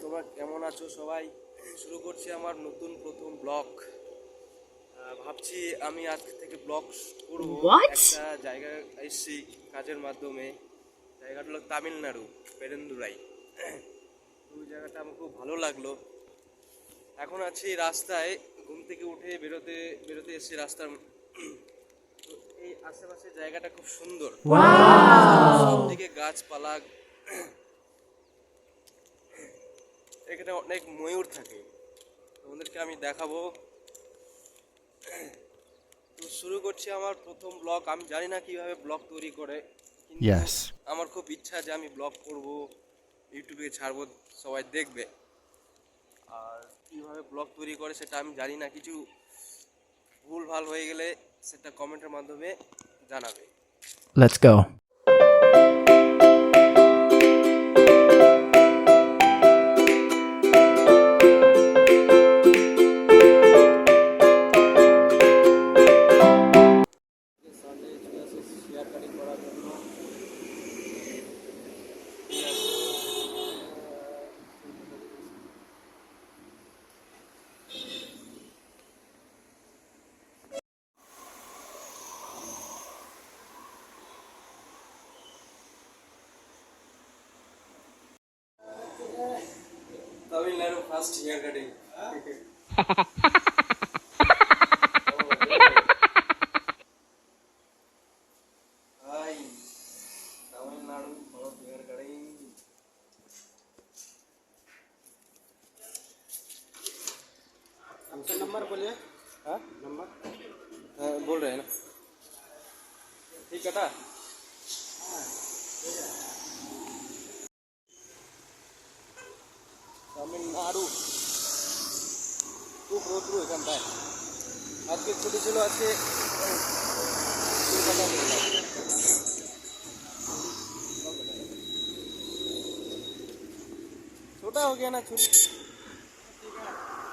তোমরা কেমন আছো সবাই? শুরু করছি আমার নতুন প্রথম ব্লগ। ভাবছি আমি আজ থেকে ব্লগ করবো। একটা জায়গায় এসেছি কাজের মাধ্যমে। জায়গাটা হলো তামিলনাড়ু, পেরেন্দুরাই। ওই জায়গাটা আমার খুব ভালো লাগলো। এখন আছি রাস্তায়, ঘুম থেকে উঠে বেরোতে বেরোতে এসেছি রাস্তার। তো এই আশেপাশের জায়গাটা খুব সুন্দর, সবদিকে গাছপালা। এখানে অনেক ময়ূর থাকে, তোমাদেরকে আমি দেখাবো। তো শুরু করছি আমার প্রথম ব্লগ। আমি জানি না কিভাবে ব্লগ তৈরি করে, কিন্তু আমার খুব ইচ্ছা যে আমি ব্লগ করব, ইউটিউবে ছাড়বো, সবাই দেখবে। আর কিভাবে ব্লগ তৈরি করে সেটা আমি জানি না। কিছু ভুল ভাল হয়ে গেলে সেটা কমেন্টের মাধ্যমে জানাবে। Let's go. শেয়ার কাটিং করার জন্য Tamil Nadu first hair cutting. High, Tamil Nadu first hair cutting. आपका नंबर बोलिए। हाँ नंबर, हाँ बोल रहे हैं ना। ठीक है। তামিলনাড়ু খুব রৌদ্র এখানটায়। আজকে ছুটি ছিল, আজকে কলকাতা গেলাম। छोटा हो गया ना छुट्टी,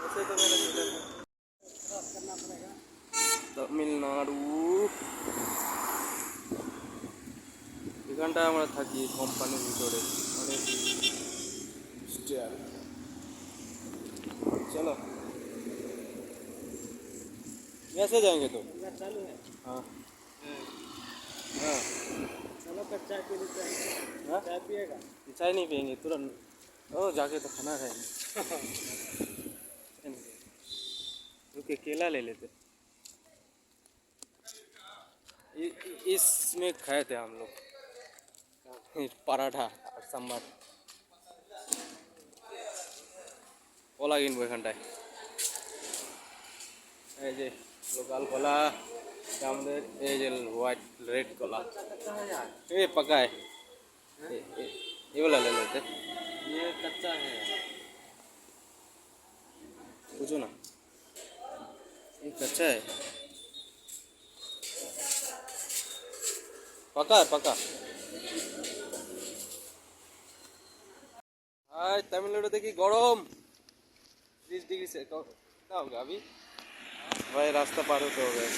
ऐसे तो मेरा छोटा करना पड़ेगा। তামিলনাড়ু এখানটায় আমরা থাকি কোম্পানির ভিতরে, অনেক স্টেয়ার। चलो कैसे जाएंगे तो? चालू है। हाँ हाँ चलो फिर चाय पी लेते हैं। हाँ चाय पिएगा? चाय नहीं पियेंगे तुरंत, ओ जाके तो खाना खाएंगे। रुके केला ले लेते। इसमें खाए थे हम लोग पराठा और सांबर। কলা কিনবো এখানটায়। এই যে লোকাল কলা আমাদের, এই যে হোয়াইট রেড কলা, ये पका है। ये वाला ले लेते। ये कच्चा है, पूछो ना। ये कच्चा है, पका है पका। आज तमिलनाडु देखी गरम 30 डिग्री से क्या होगा अभी भाई, रास्ता पार होते हो गए।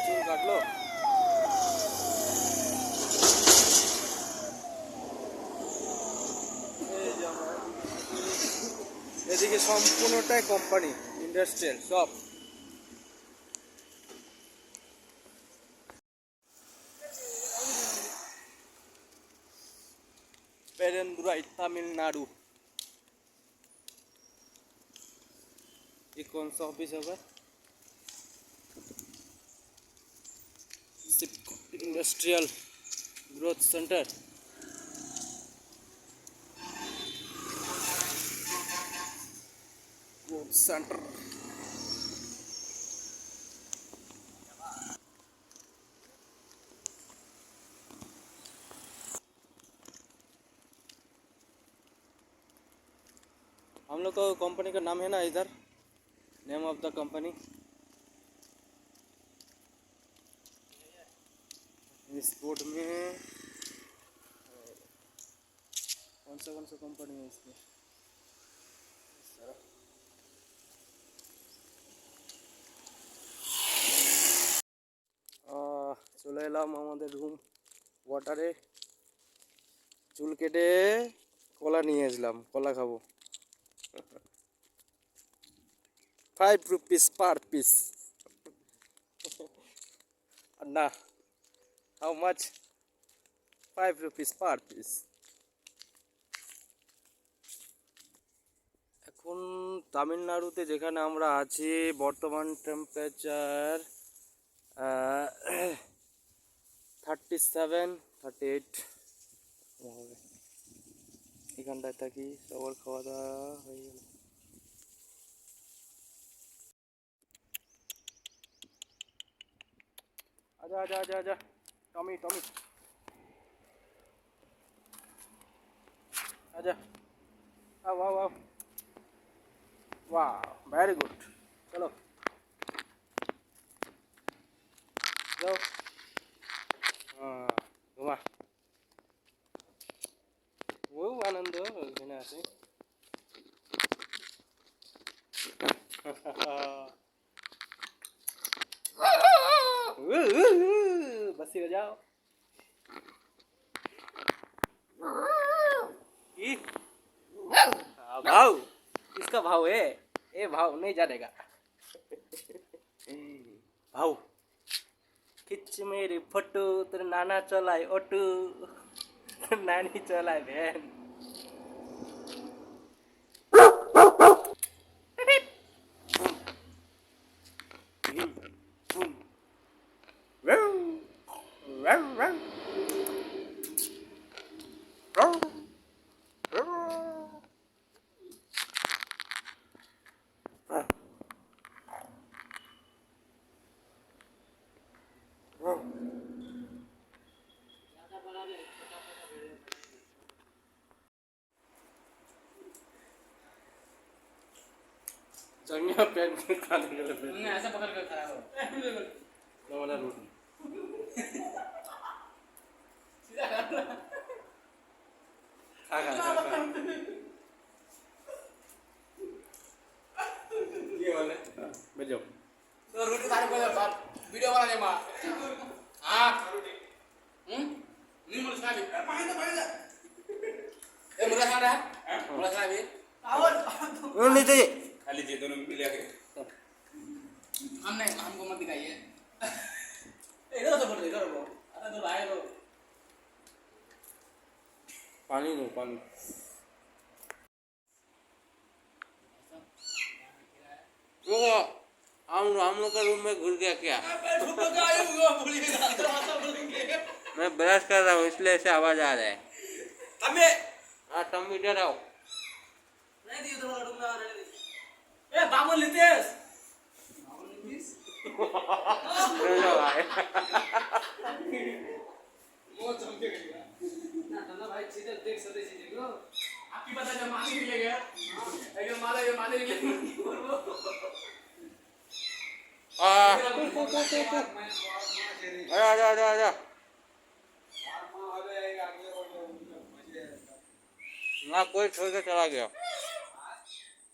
चूल काट लो। এদিকে সম্পূর্ণটাই কোম্পানি, ইন্ডাস্ট্রিয়াল সব। पेरेंदुराई तमिलनाडु। ये कौन सा ऑफिस होगा? Industrial growth centre. Growth centre हम लोग को कंपनी का नाम है ना इधर, नेम ऑफ द कंपनी। इस बोर्ड में कौन सा कंपनी है इसकी? চলে এলাম আমাদের রুম ওয়াটারে। চুল কেটে কলা নিয়ে আসলাম, কলা খাবো। 5 rupees per piece. না, how much? 5 rupees per piece. এখন তামিলনাড়ুতে যেখানে আমরা আছি বর্তমান টেম্পারেচার 37, 38 হবে। এখানটায় থাকি, সবার খাওয়া দাওয়া হয়ে গেল। আজা আজা আজা আজা, টমি টমি আজা, আও আও আও, वाह वेरी गुड, चलो जाओ। हाँ घुमा, वो आनंद এখানে আছে। बस्सी बजाओ। भाव किसका भाव है? ए भाव नहीं जानेगा। भाव खिच मेरी फोटो, तेरे नाना चलाए ऑटो, नानी चलाए वैन। चंगा पेन खाने के लिए ऐसा पकड़ कर खड़ा हो ना वाला रूट सीधा कर खा ये वाले बैठ जाओ तो रूट तारे को बात वीडियो वाला ने मां हां नहीं मुझे खाली पानी तो ए मुझे खा रहा है मुझे खा भी आओ नहीं चाहिए खाली जे दोनों मिल के हमने हमको मत दिखाइए इधर तो बोल इधर बोल अरे तो लाए लो पानी लो पानी वो हम लोग का रूम में घुस गया क्या? मैं ब्रश कर रहा हूँ इसलिए ऐसे आवाज आ रहा है। तम्बे हाँ तम्बे इधर आओ। नहीं दियो तो रूम में आ रहे ए बाबू लितेश चलो भाई वो चमके गया ना ना भाई सीधे देख सकते चीज को आपकी पता जब माने के लिए गया एकदम माला ये माने के लिए आजा आजा आजा ना कोई छोड़ के चला गया,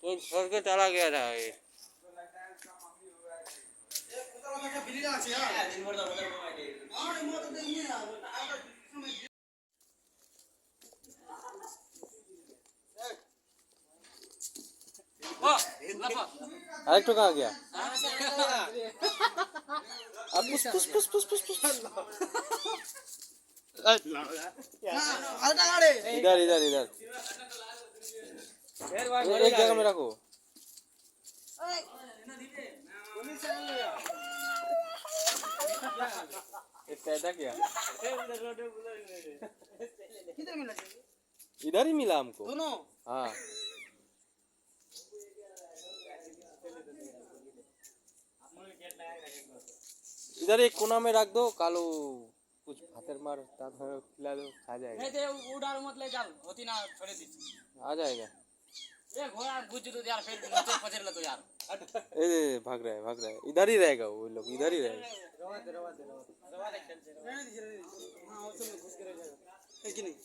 कोई छोड़ के चला गया था ये अरे तो कहाँ गया? अब पुस पुस पुस पुस पुस पुस इधर इधर इधर एक जगह में रखो। पैदा किया इधर ही मिला हमको दोनों। हाँ इधर एक कोना में रख दो, कालो कुछ भातर मार खिला दो, खा जाएगा। नहीं तो उड़ार मत ले जाओ, होती ना छोड़े दी आ जाएगा। ये घोड़ा गुज तो यार फिर नीचे पचर ले तो यार ए भाग रहा है इधर ही रहेगा, वो लोग इधर ही रहेगा। रवा दे खेल से हां वो सब घुस के रह जाएगा है कि नहीं।